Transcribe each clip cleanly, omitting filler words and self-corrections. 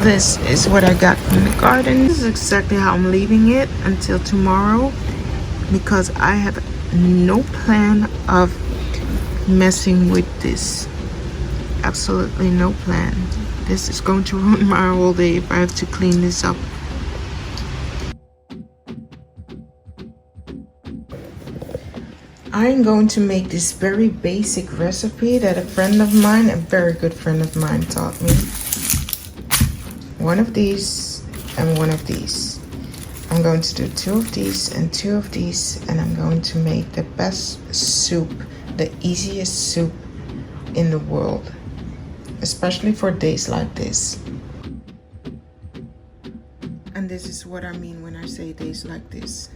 This is what I got from the garden. This is exactly how I'm leaving it until tomorrow, because I have no plan of messing with this. Absolutely no plan. This is going to ruin my whole day if I have to clean this up. I'm going to make this very basic recipe that a friend of mine, a very good friend of mine, taught me. One of these and one of these. I'm going to do 2 of these and 2 of these, and I'm going to make the best soup, the easiest soup in the world, especially for days like this. And this is what I mean when I say days like this.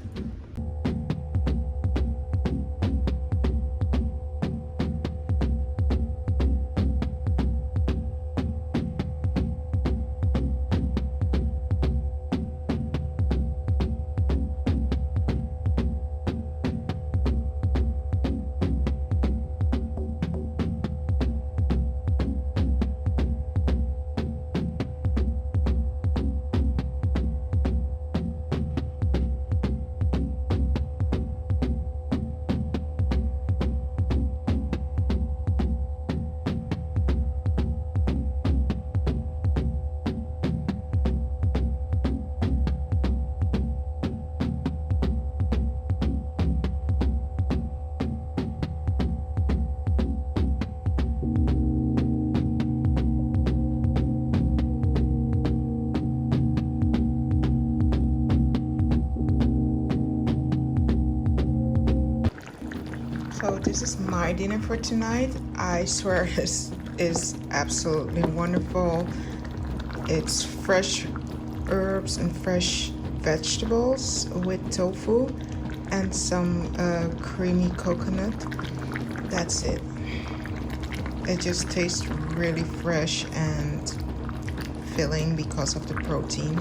So this is my dinner for tonight. I swear this is absolutely wonderful. It's fresh herbs and fresh vegetables with tofu and some creamy coconut. That's it. It just tastes really fresh and filling because of the protein.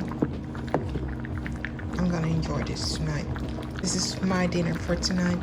I'm gonna enjoy this tonight. This is my dinner for tonight.